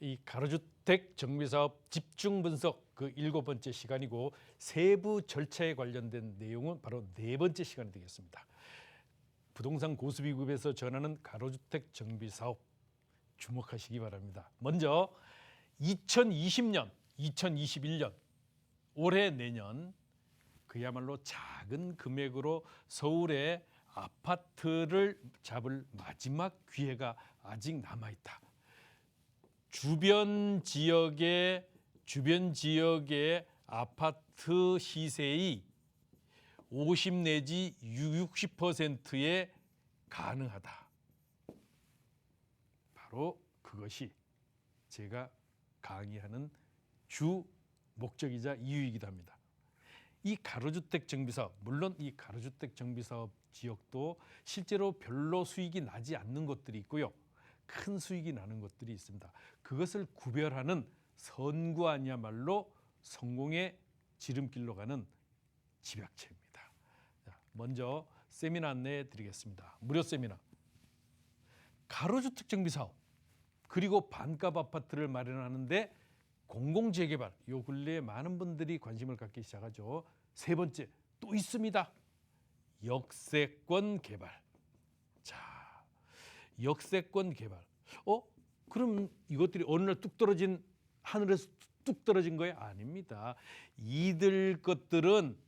이 가로주택 정비사업 집중 분석 그 7번째 시간이고 세부 절차에 관련된 내용은 바로 4번째 시간이 되겠습니다. 부동산 고수비급에서 전하는 가로주택 정비사업 주목하시기 바랍니다. 먼저 2020년, 2021년, 올해 내년 그야말로 작은 금액으로 서울의 아파트를 잡을 마지막 기회가 아직 남아있다. 주변 지역의 아파트 시세의 50 내지 60%에 가능하다. 바로 그것이 제가 강의하는 주 목적이자 이유이기도 합니다. 이 가로주택 정비사업, 물론 이 가로주택 정비사업 지역도 실제로 별로 수익이 나지 않는 것들이 있고요. 큰 수익이 나는 것들이 있습니다. 그것을 구별하는 선구안이야말로 성공의 지름길로 가는 집약체입니다. 먼저 세미나 안내해 드리겠습니다. 무료 세미나. 가로주택 정비사업 그리고 반값 아파트를 마련하는데 공공재개발, 요 근래에 많은 분들이 관심을 갖기 시작하죠. 3번째 또 있습니다. 역세권 개발. 자, 역세권 개발. 그럼 이것들이 어느 날 뚝 떨어진 하늘에서 뚝 떨어진 거예요? 아닙니다. 이들 것들은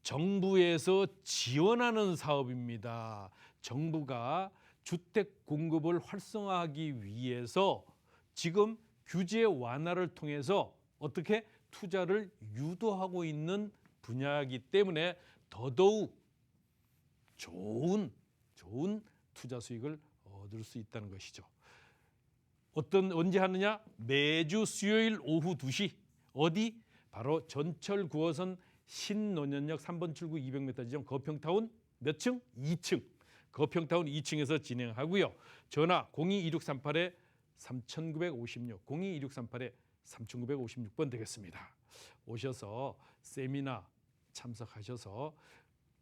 정부에서 지원하는 사업입니다. 정부가 주택 공급을 활성화하기 위해서 지금 규제 완화를 통해서 어떻게 투자를 유도하고 있는 분야이기 때문에 더더욱 좋은 투자 수익을 얻을 수 있다는 것이죠. 언제 하느냐? 매주 수요일 오후 2시. 어디? 바로 전철 9호선 신논현역 3번 출구 200m 지점 거평타운 몇 층? 2층. 거평타운 2층에서 진행하고요. 전화 022638-3956, 022638-3956번 되겠습니다. 오셔서 세미나 참석하셔서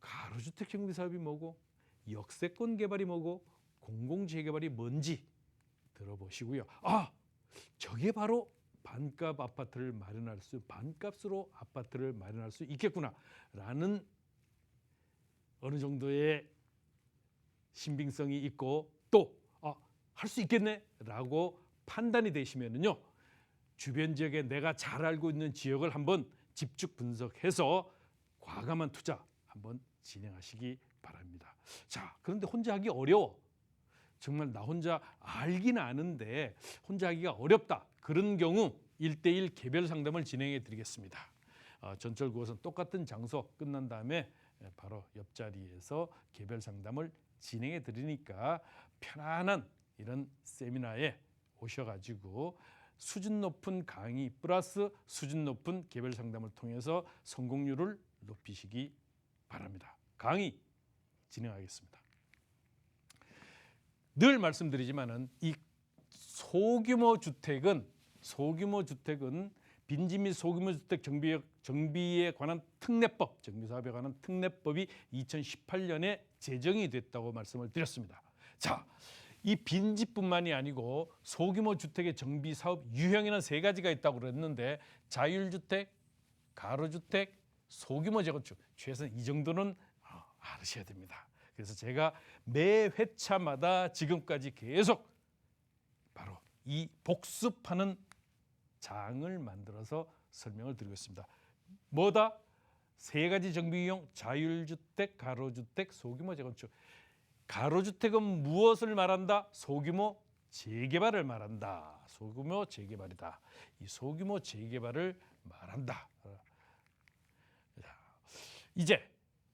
가로주택 정비사업이 뭐고 역세권 개발이 뭐고 공공재개발이 뭔지 들어보시고요. 저게 바로 반값 아파트를 마련할 수, 반값으로 아파트를 마련할 수 있겠구나라는 어느 정도의 신빙성이 있고 또 할 수 있겠네라고 판단이 되시면은요. 주변 지역에 내가 잘 알고 있는 지역을 한번 집중 분석해서 과감한 투자 한번 진행하시기 바랍니다. 자, 그런데 혼자 하기 어려워. 정말 나 혼자 알긴 아는데 혼자 하기가 어렵다. 그런 경우 1:1 개별 상담을 진행해 드리겠습니다. 전철 9호선 똑같은 장소 끝난 다음에 바로 옆자리에서 개별 상담을 진행해 드리니까 편안한 이런 세미나에 오셔가지고 수준 높은 강의 플러스 수준 높은 개별 상담을 통해서 성공률을 높이시기 바랍니다. 강의 진행하겠습니다. 늘 말씀드리지만은 이 소규모 주택은 빈집 및 소규모 주택 정비에 관한 특례법, 정비사업에 관한 특례법이 2018년에 제정이 됐다고 말씀을 드렸습니다. 자, 이 빈집뿐만이 아니고 소규모 주택의 정비사업 유형에는 3가지가 있다고 그랬는데 자율주택, 가로주택, 소규모 재건축, 최소한 이 정도는 알으셔야 됩니다. 그래서 제가 매 회차마다 지금까지 계속 바로 이 복습하는 장을 만들어서 설명을 드리고 있습니다. 뭐다? 3가지 정비 유형, 자율주택, 가로주택, 소규모 재건축. 가로주택은 무엇을 말한다? 소규모 재개발을 말한다. 소규모 재개발이다. 이 소규모 재개발을 말한다. 이제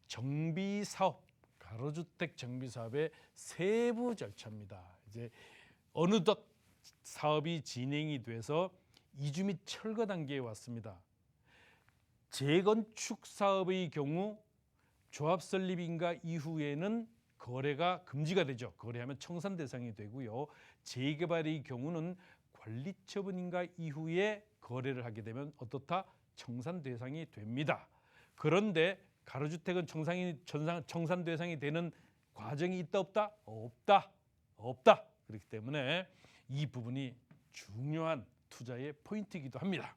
정비사업, 가로주택 정비사업의 세부 절차입니다. 이제 어느덧 사업이 진행이 돼서 이주 및 철거 단계에 왔습니다. 재건축 사업의 경우 조합 설립 인가 이후에는 거래가 금지가 되죠. 거래하면 청산 대상이 되고요. 재개발의 경우는 관리 처분 인가 이후에 거래를 하게 되면 어떻다? 청산 대상이 됩니다. 그런데 가로주택은 청산 대상이 되는 과정이 있다 없다? 없다. 그렇기 때문에 이 부분이 중요한 투자의 포인트이기도 합니다.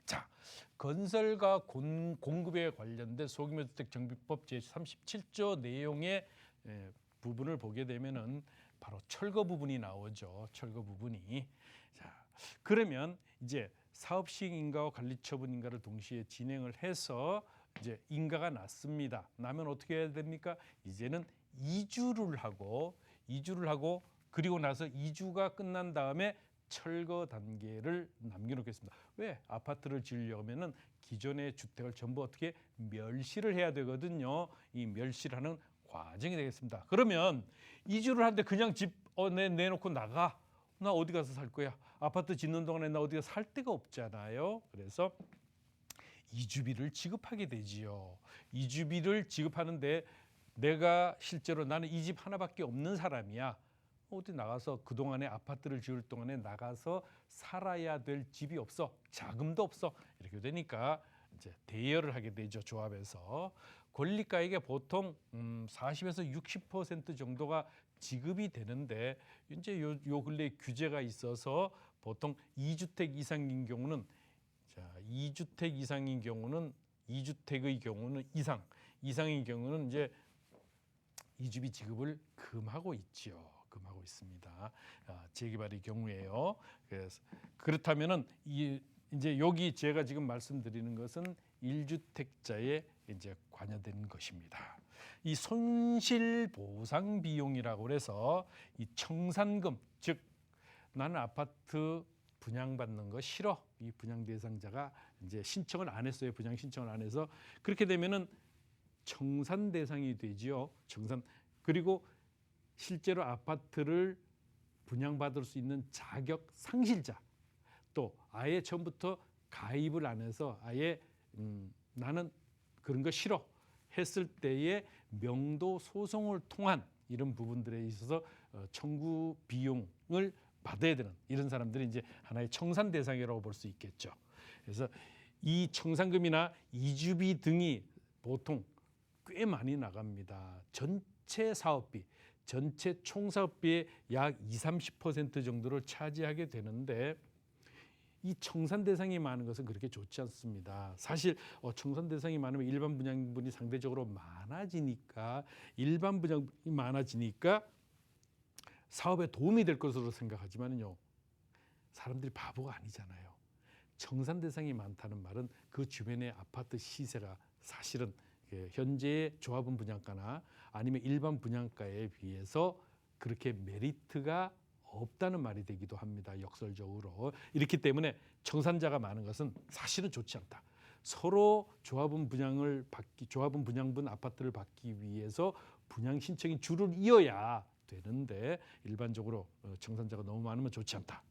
자, 건설과 공급에 관련된 소규모주택 정비법 제37조 내용의 부분을 보게 되면은 바로 철거 부분이 나오죠. 철거 부분이. 자, 그러면 이제 사업 시행 인가와 관리 처분 인가를 동시에 진행을 해서 이제 인가가 났습니다. 나면 어떻게 해야 됩니까? 이제는 이주를 하고 그리고 나서 이주가 끝난 다음에 철거 단계를 남겨놓겠습니다. 왜? 아파트를 지으려면은 기존의 주택을 전부 어떻게 멸실을 해야 되거든요. 이 멸실하는 과정이 되겠습니다. 그러면 이주를 하는데 그냥 집 내놓고 나가. 나 어디 가서 살 거야? 아파트 짓는 동안에 나 어디 가서 살 데가 없잖아요. 그래서 이주비를 지급하게 되지요. 이주비를 지급하는데 내가 실제로 나는 이 집 하나밖에 없는 사람이야. 어디 나가서 그동안에 아파트를 지을 동안에 나가서 살아야 될 집이 없어. 자금도 없어. 이렇게 되니까 이제 대여를 하게 되죠. 조합에서. 권리가액의 보통 40에서 60% 정도가 지급이 되는데 이제 요 근래 규제가 있어서 보통 2주택 이상인 경우는 2주택 이상인 경우는 2주택의 경우는 이상인 경우는 이제 이주비 지급을 금하고 있지요. 금하고 있습니다. 재개발의 경우에요. 그래서 그렇다면은 이제 여기 제가 지금 말씀드리는 것은 1주택자에 이제 관여된 것입니다. 이 손실 보상 비용이라고 해서 이 청산금, 즉 나는 아파트 분양받는 거 싫어. 이 분양 대상자가 이제 신청을 안 했어요. 분양 신청을 안 해서 그렇게 되면은 청산 대상이 되지요. 그리고 실제로 아파트를 분양받을 수 있는 자격 상실자, 또 아예 처음부터 가입을 안 해서 아예 나는 그런 거 싫어 했을 때의 명도 소송을 통한 이런 부분들에 있어서 청구 비용을 받아야 되는 이런 사람들이 이제 하나의 청산 대상이라고 볼 수 있겠죠. 그래서 이 청산금이나 이주비 등이 보통 꽤 많이 나갑니다. 전체 사업비, 전체 총사업비의 약 20-30% 정도를 차지하게 되는데 이 청산 대상이 많은 것은 그렇게 좋지 않습니다. 사실 청산 대상이 많으면 일반 분양분이 상대적으로 많아지니까 사업에 도움이 될 것으로 생각하지만요. 사람들이 바보가 아니잖아요. 청산 대상이 많다는 말은 그 주변의 아파트 시세가 사실은 현재의 조합원 분양가나 아니면 일반 분양가에 비해서 그렇게 메리트가 없다는 말이 되기도 합니다. 역설적으로. 이렇기 때문에 청산자가 많은 것은 사실은 좋지 않다. 서로 조합원 분양분 아파트를 받기 위해서 분양 신청이 줄을 이어야 되는데 일반적으로 청산자가 너무 많으면 좋지 않다.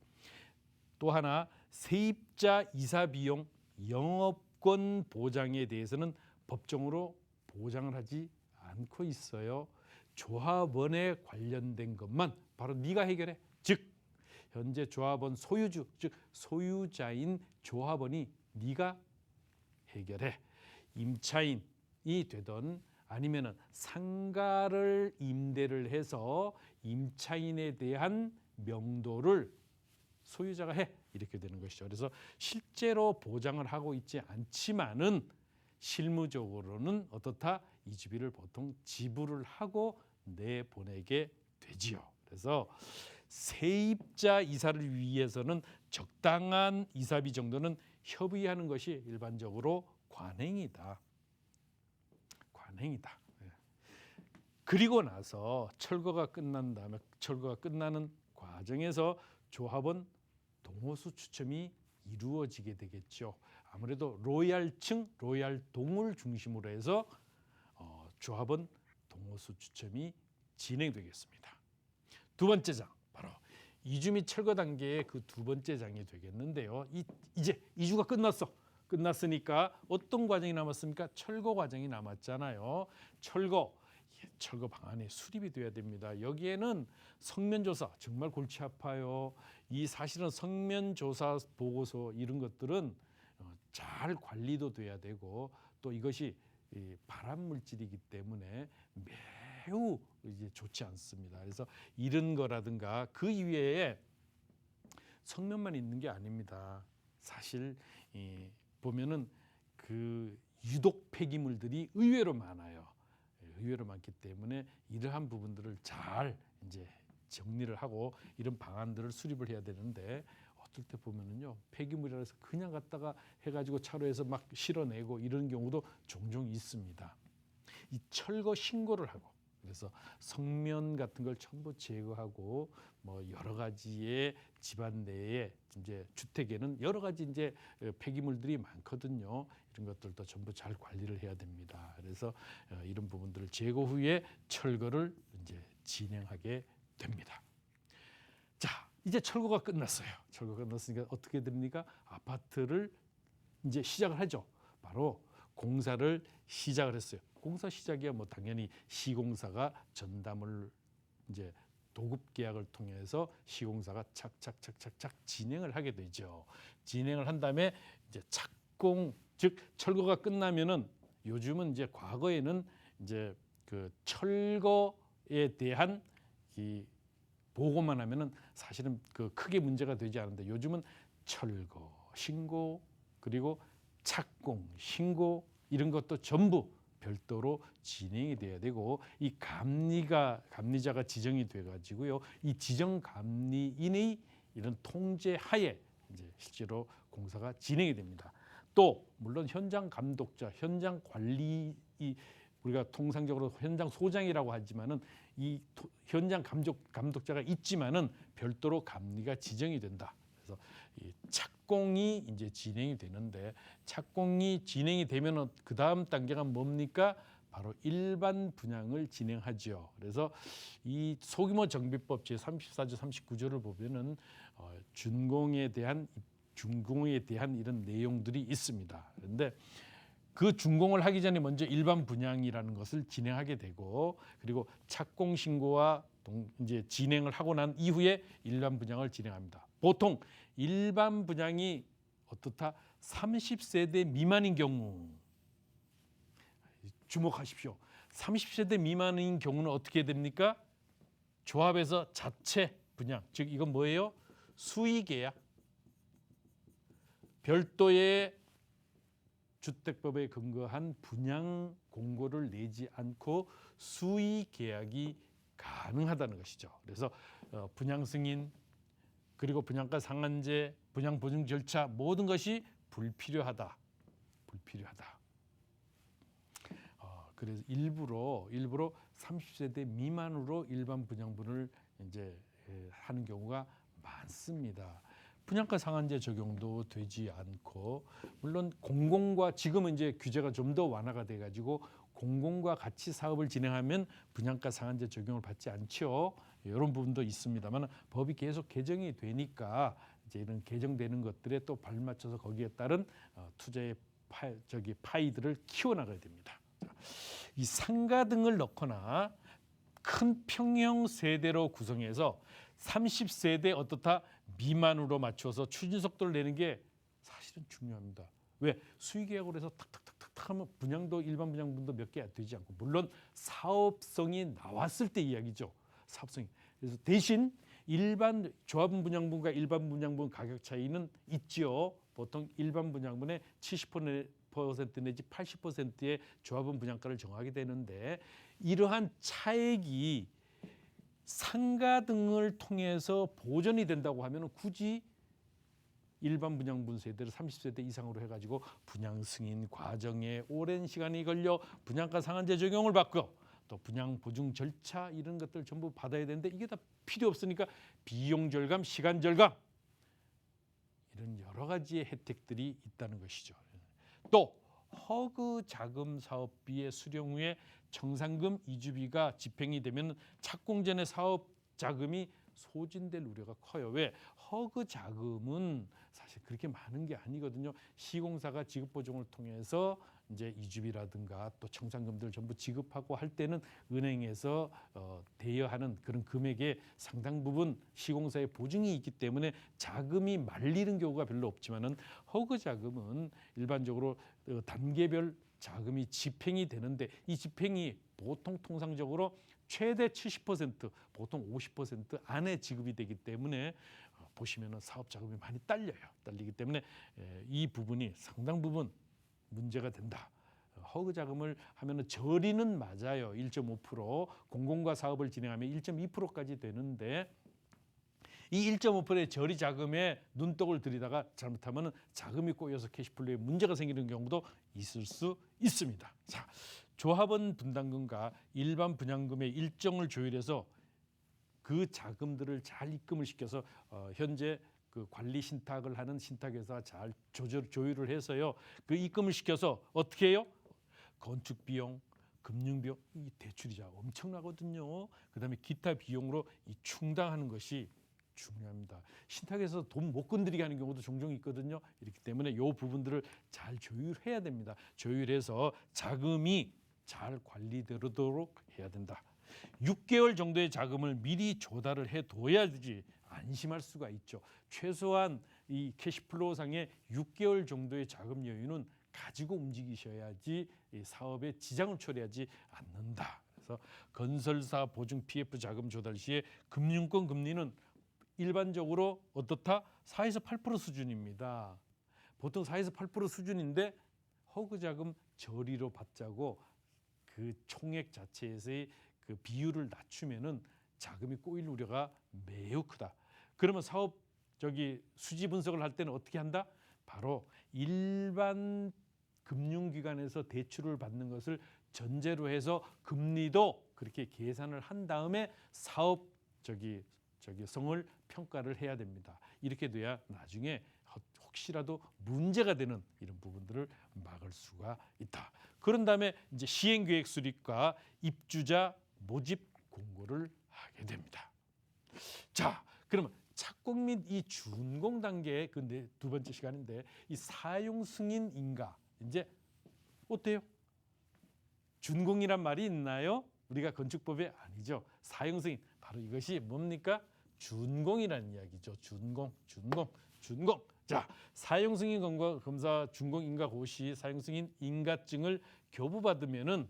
또 하나 세입자 이사 비용 영업권 보장에 대해서는 법정으로 보장을 하지 않고 있어요. 조합원에 관련된 것만 바로 네가 해결해. 즉 현재 조합원 소유주, 즉 소유자인 조합원이 네가 해결해. 임차인이 되든 아니면은 상가를 임대를 해서 임차인에 대한 명도를 소유자가 해. 이렇게 되는 것이죠. 그래서 실제로 보장을 하고 있지 않지만은 실무적으로는 어떻다? 이주비를 보통 지불을 하고 내보내게 되지요. 그래서 세입자 이사를 위해서는 적당한 이사비 정도는 협의하는 것이 일반적으로 관행이다. 그리고 나서 철거가 끝난 다음에 철거가 끝나는 과정에서 조합원 동호수 추첨이 이루어지게 되겠죠. 아무래도 로얄층, 로얄동을 중심으로 해서 조합원 동호수 추첨이 진행되겠습니다. 두 번째 장, 바로 이주 및 철거 단계의 그 두 번째 장이 되겠는데요. 이제 이주가 끝났으니까 어떤 과정이 남았습니까? 철거 과정이 남았잖아요. 철거 방안이 수립이 돼야 됩니다. 여기에는 성면조사 정말 골치 아파요. 이 사실은 성면조사 보고서 이런 것들은 잘 관리도 돼야 되고 또 이것이 발암 물질이기 때문에 매우 이제 좋지 않습니다. 그래서 이런 거라든가 그 이외에 성면만 있는 게 아닙니다. 사실 보면은 그 유독 폐기물들이 의외로 많아요. 의외로 많기 때문에 이러한 부분들을 잘 이제 정리를 하고 이런 방안들을 수립을 해야 되는데 어떨 때 보면은요 폐기물이라 해서 그냥 갖다가 해가지고 차로에서 막 실어내고 이런 경우도 종종 있습니다. 이 철거 신고를 하고 그래서 성면 같은 걸 전부 제거하고 뭐 여러 가지의 집안 내에 이제 주택에는 여러 가지 이제 폐기물들이 많거든요. 이런 것들도 전부 잘 관리를 해야 됩니다. 그래서 이런 부분들을 제거 후에 철거를 이제 진행하게 됩니다. 자, 이제 철거가 끝났어요. 철거가 끝났으니까 어떻게 됩니까? 아파트를 이제 시작을 하죠. 바로 공사를 시작을 했어요. 공사 시작이야 뭐 당연히 시공사가 전담을 이제 도급 계약을 통해서 시공사가 착착착착착 진행을 하게 되죠. 진행을 한 다음에 이제 착공 즉 철거가 끝나면은 요즘은 이제 과거에는 이제 그 철거에 대한 이 보고만 하면은 사실은 그 크게 문제가 되지 않은데 요즘은 철거, 신고 그리고 착공, 신고 이런 것도 전부 별도로 진행이 돼야 되고 이 감리자가 지정이 돼 가지고요. 이 지정 감리인의 이런 통제 하에 이제 실제로 공사가 진행이 됩니다. 또 물론 현장 감독자, 현장 관리 우리가 통상적으로 현장 소장이라고 하지만은 이 현장 감독자가 있지만은 별도로 감리가 지정이 된다. 그래서 이 착공이 이제 진행이 되는데 착공이 진행이 되면은 그 다음 단계가 뭡니까? 바로 일반 분양을 진행하죠. 그래서 이 소규모 정비법 제 34조 39조를 보면은 준공에 대한 이런 내용들이 있습니다. 그런데 그 준공을 하기 전에 먼저 일반 분양이라는 것을 진행하게 되고 그리고 착공 신고와 이제 진행을 하고 난 이후에 일반 분양을 진행합니다. 보통 일반 분양이 어떻다? 30세대 미만인 경우 주목하십시오. 30세대 미만인 경우는 어떻게 됩니까? 조합에서 자체 분양, 즉 이건 뭐예요? 수의계약, 별도의 주택법에 근거한 분양 공고를 내지 않고 수의 계약이 가능하다는 것이죠. 그래서 분양 승인 그리고 분양가 상한제, 분양 보증 절차 모든 것이 불필요하다. 그래서 일부러 30세대 미만으로 일반 분양분을 이제 하는 경우가 많습니다. 분양가 상한제 적용도 되지 않고 물론 공공과 지금은 이제 규제가 좀 더 완화가 돼가지고 공공과 같이 사업을 진행하면 분양가 상한제 적용을 받지 않죠. 이런 부분도 있습니다만 법이 계속 개정이 되니까 이제 이런 개정되는 것들에 또 발맞춰서 거기에 따른 투자의 파이들을 키워나가야 됩니다. 이 상가 등을 넣거나 큰 평형 세대로 구성해서 30세대 어떻다 미만으로 맞춰서 추진 속도를 내는 게 사실은 중요합니다. 왜? 수의계약으로 해서 탁탁탁탁 하면 분양도 일반 분양분도 몇 개 되지 않고 물론 사업성이 나왔을 때 이야기죠. 사업성이. 그래서 대신 일반 조합은 분양분과 일반 분양분 가격 차이는 있죠. 보통 일반 분양분의 70% 내지 80%의 조합은 분양가를 정하게 되는데 이러한 차액이 상가 등을 통해서 보전이 된다고 하면 굳이 일반 분양분 세대를 30세대 이상으로 해가지고 분양 승인 과정에 오랜 시간이 걸려 분양가 상한제 적용을 받고 또 분양 보증 절차 이런 것들 전부 받아야 되는데 이게 다 필요 없으니까 비용 절감, 시간 절감 이런 여러 가지의 혜택들이 있다는 것이죠. 또 허그 자금 사업비의 수령 후에 청산금 이주비가 집행이 되면 착공 전에 사업 자금이 소진될 우려가 커요. 왜? 허그 자금은 사실 그렇게 많은 게 아니거든요. 시공사가 지급 보증을 통해서 이제 이주비라든가 또 청산금들을 전부 지급하고 할 때는 은행에서 대여하는 그런 금액의 상당 부분 시공사의 보증이 있기 때문에 자금이 말리는 경우가 별로 없지만은 허그 자금은 일반적으로 단계별 자금이 집행이 되는데 이 집행이 보통 통상적으로 최대 70% 보통 50% 안에 지급이 되기 때문에 보시면은 사업 자금이 많이 딸려요. 딸리기 때문에 이 부분이 상당 부분 문제가 된다. 허그 자금을 하면은 저리는 맞아요. 1.5% 공공과 사업을 진행하면 1.2%까지 되는데 이 1.5%의 저리 자금에 눈독을 들이다가 잘못하면 자금이 꼬여서 캐시플로우에 문제가 생기는 경우도 있을 수 있습니다. 자, 조합원 분담금과 일반 분양금의 일정을 조율해서 그 자금들을 잘 입금을 시켜서 현재 그 관리 신탁을 하는 신탁회사 잘 조율을 해서요. 그 입금을 시켜서 어떻게 해요? 건축 비용, 금융 비용, 이 대출이자 엄청나거든요. 그다음에 기타 비용으로 이 충당하는 것이 중요합니다. 신탁에서 돈 못 건드리게 하는 경우도 종종 있거든요. 이렇기 때문에 이 부분들을 잘 조율해야 됩니다. 조율해서 자금이 잘 관리되도록 해야 된다. 6개월 정도의 자금을 미리 조달을 해둬야지 안심할 수가 있죠. 최소한 이 캐시플로우 상의 6개월 정도의 자금 여유는 가지고 움직이셔야지 이 사업에 지장을 초래하지 않는다. 그래서 건설사 보증 PF 자금 조달 시에 금융권 금리는 일반적으로 어떻다? 4에서 8% 수준입니다. 보통 4에서 8% 수준인데 허그 자금 저리로 받자고 그 총액 자체에서의 그 비율을 낮추면은 자금이 꼬일 우려가 매우 크다. 그러면 사업 수지 분석을 할 때는 어떻게 한다? 바로 일반 금융기관에서 대출을 받는 것을 전제로 해서 금리도 그렇게 계산을 한 다음에 사업 성을 평가를 해야 됩니다. 이렇게 돼야 나중에 혹시라도 문제가 되는 이런 부분들을 막을 수가 있다. 그런 다음에 이제 시행계획 수립과 입주자 모집 공고를 하게 됩니다. 자, 그러면 착공 및 이 준공 단계의 근데 두 번째 시간인데 이 사용 승인 인가 이제 어때요? 준공이란 말이 있나요? 우리가 건축법에 아니죠. 사용 승인 바로 이것이 뭡니까? 준공이라는 이야기죠. 준공. 자, 사용 승인 검사 준공 인가 고시 사용 승인 인가증을 교부받으면은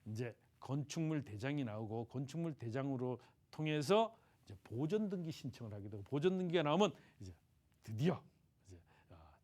이제 건축물 대장이 나오고 건축물 대장으로 통해서 이제 보존 등기 신청을 하게 되고 보존 등기가 나오면 이제 드디어 이제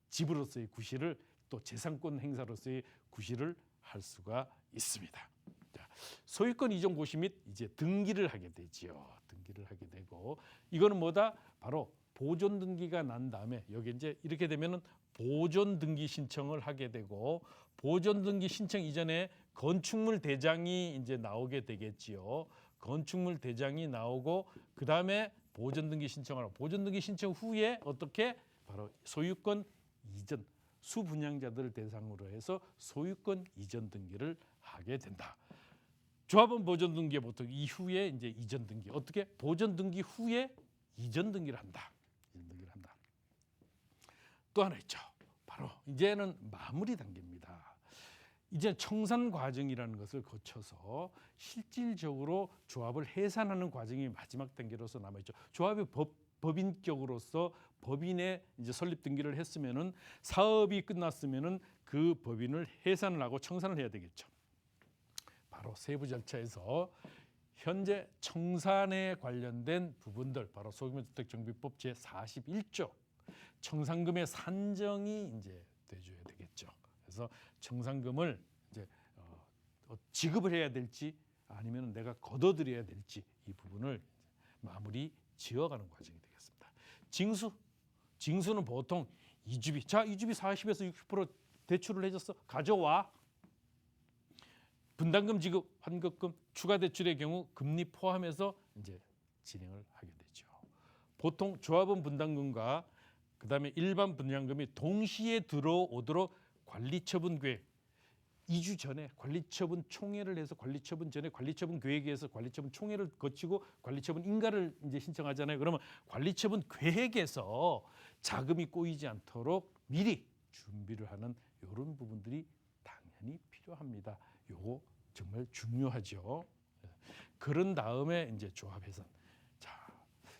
집으로서의 구실을 또 재산권 행사로서의 구실을 할 수가 있습니다. 자, 소유권 이전 고시 및 이제 등기를 하게 되지요. 등기를 하게 되고 이거는 뭐다? 바로 보존 등기가 난 다음에 여기 이제 이렇게 되면은 보존 등기 신청을 하게 되고 보존 등기 신청 이전에 건축물 대장이 이제 나오게 되겠지요. 건축물 대장이 나오고 그 다음에 보존 등기 신청하고 보존 등기 신청 후에 어떻게 바로 소유권 이전 수분양자들을 대상으로 해서 소유권 이전 등기를 하게 된다. 조합원 보존 등기에 보통 이후에 이제 이전 등기 어떻게 보존 등기 후에 이전 등기를 한다. 이전 등기를 한다. 또 하나 있죠. 바로 이제는 마무리 단계입니다. 이제 청산 과정이라는 것을 거쳐서 실질적으로 조합을 해산하는 과정이 마지막 단계로서 남아 있죠. 조합이 법인격으로서 법인의 이제 설립 등기를 했으면은 사업이 끝났으면은 그 법인을 해산을 하고 청산을 해야 되겠죠. 바로 세부 절차에서 현재 청산에 관련된 부분들 바로 소규모주택정비법 제41조 청산금의 산정이 이제 돼줘야 되겠죠. 그래서 청산금을 이제 지급을 해야 될지 아니면 내가 걷어들여야 될지 이 부분을 마무리 지어가는 과정이 되겠습니다. 징수는 보통 이주비 40에서 60% 대출을 해줬어 가져와. 분담금 지급, 환급금, 추가 대출의 경우 금리 포함해서 이제 진행을 하게 되죠. 보통 조합원 분담금과 그다음에 일반 분양금이 동시에 들어오도록 관리처분 계획 2주 전에 관리처분 총회를 해서 관리처분 전에 관리처분 계획에서 관리처분 총회를 거치고 관리처분 인가를 이제 신청하잖아요. 그러면 관리처분 계획에서 자금이 꼬이지 않도록 미리 준비를 하는 이런 부분들이 당연히 필요합니다. 요거 정말 중요하죠. 그런 다음에 이제 조합 해산. 자,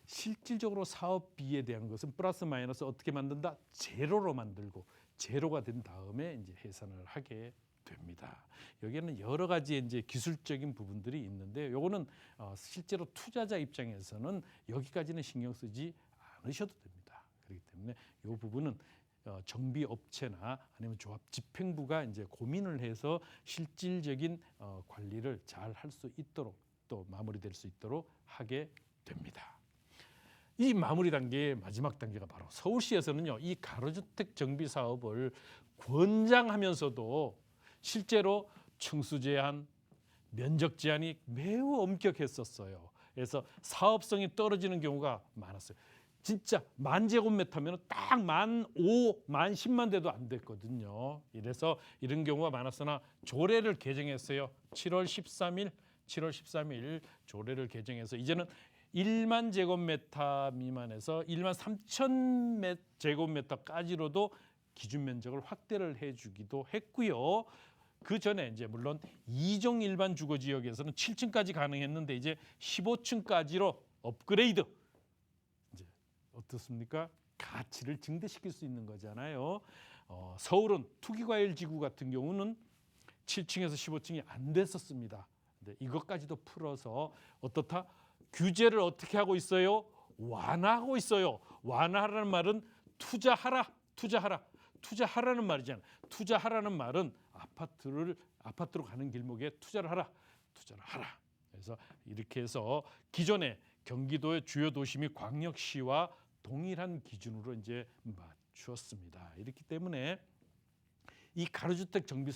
실질적으로 사업비에 대한 것은 플러스 마이너스 어떻게 만든다? 제로로 만들고 제로가 된 다음에 이제 해산을 하게 됩니다. 여기에는 여러 가지 이제 기술적인 부분들이 있는데 요거는 실제로 투자자 입장에서는 여기까지는 신경 쓰지 않으셔도 됩니다. 그렇기 때문에 이 부분은 정비 업체나 아니면 조합 집행부가 이제 고민을 해서 실질적인 관리를 잘 할 수 있도록 또 마무리될 수 있도록 하게 됩니다. 이 마무리 단계의 마지막 단계가 바로 서울시에서는요, 이 가로주택 정비 사업을 권장하면서도 실제로 층수 제한, 면적 제한이 매우 엄격했었어요. 그래서 사업성이 떨어지는 경우가 많았어요. 진짜 10,000제곱미터면 딱 15,000, 10,000만 대도 안 됐거든요. 이래서 이런 경우가 많았으나 조례를 개정했어요. 7월 13일 조례를 개정해서 이제는 1만 제곱미터 미만에서 1만 3천 제곱미터까지로도 기준 면적을 확대를 해주기도 했고요. 그 전에 이제 물론 2종 일반 주거 지역에서는 7층까지 가능했는데 이제 15층까지로 업그레이드. 이제 어떻습니까? 가치를 증대시킬 수 있는 거잖아요. 서울은 투기과열지구 같은 경우는 7층에서 15층이 안 됐었습니다. 근데 이것까지도 풀어서 어떻다? 규제를 어떻게 하고 있어요? 완화하고 있어요. 완화하라는 말은 투자하라는 말이잖아요. 투자하라는 말은 아파트로 가는 길목에 투자를 하라. 그래서 이렇게 해서 기존의 경기도의 주요 도시 및 광역시와 동일한 기준으로 이제 맞추었습니다. 이렇기 때문에 이 가로주택 정비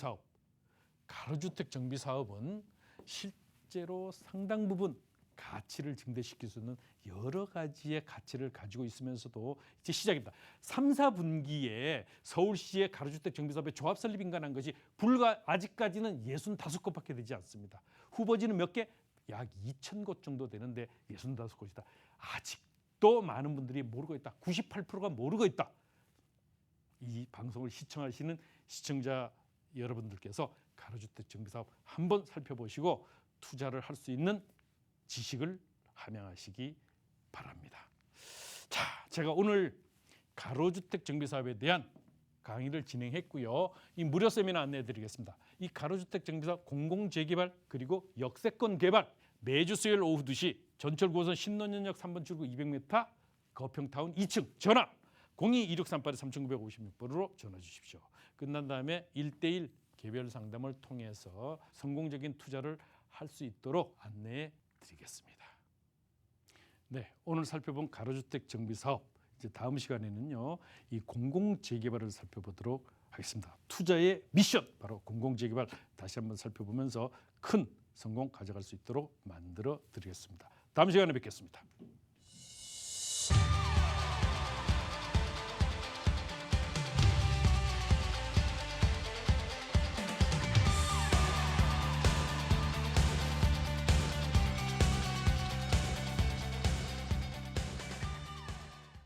사업은 실제로 상당 부분 가치를 증대시킬 수 있는 여러 가지의 가치를 가지고 있으면서도 이제 시작입니다. 3, 4분기에 서울시의 가로주택 정비사업의 조합 설립 인가한 것이 아직까지는 65곳밖에 되지 않습니다. 후보지는 몇 개? 약 2,000곳 정도 되는데 65곳이다. 아직도 많은 분들이 모르고 있다. 98%가 모르고 있다. 이 방송을 시청하시는 시청자 여러분들께서 가로주택 정비사업 한번 살펴보시고 투자를 할 수 있는 지식을 함양하시기 바랍니다. 자, 제가 오늘 가로주택 정비사업에 대한 강의를 진행했고요. 이 무료 세미나 안내해드리겠습니다. 이 가로주택 정비사업 공공재개발 그리고 역세권 개발 매주 수요일 오후 2시 전철 9호선 신논현역 3번 출구 200m 거평타운 2층 전화 02-2638-3956번으로 전화 주십시오. 끝난 다음에 1:1 개별 상담을 통해서 성공적인 투자를 할 수 있도록 안내해 드리겠습니다. 네, 오늘 살펴본 가로주택 정비 사업 이제 다음 시간에는요 이 공공재개발을 살펴보도록 하겠습니다. 투자의 미션 바로 공공재개발 다시 한번 살펴보면서 큰 성공 가져갈 수 있도록 만들어 드리겠습니다. 다음 시간에 뵙겠습니다.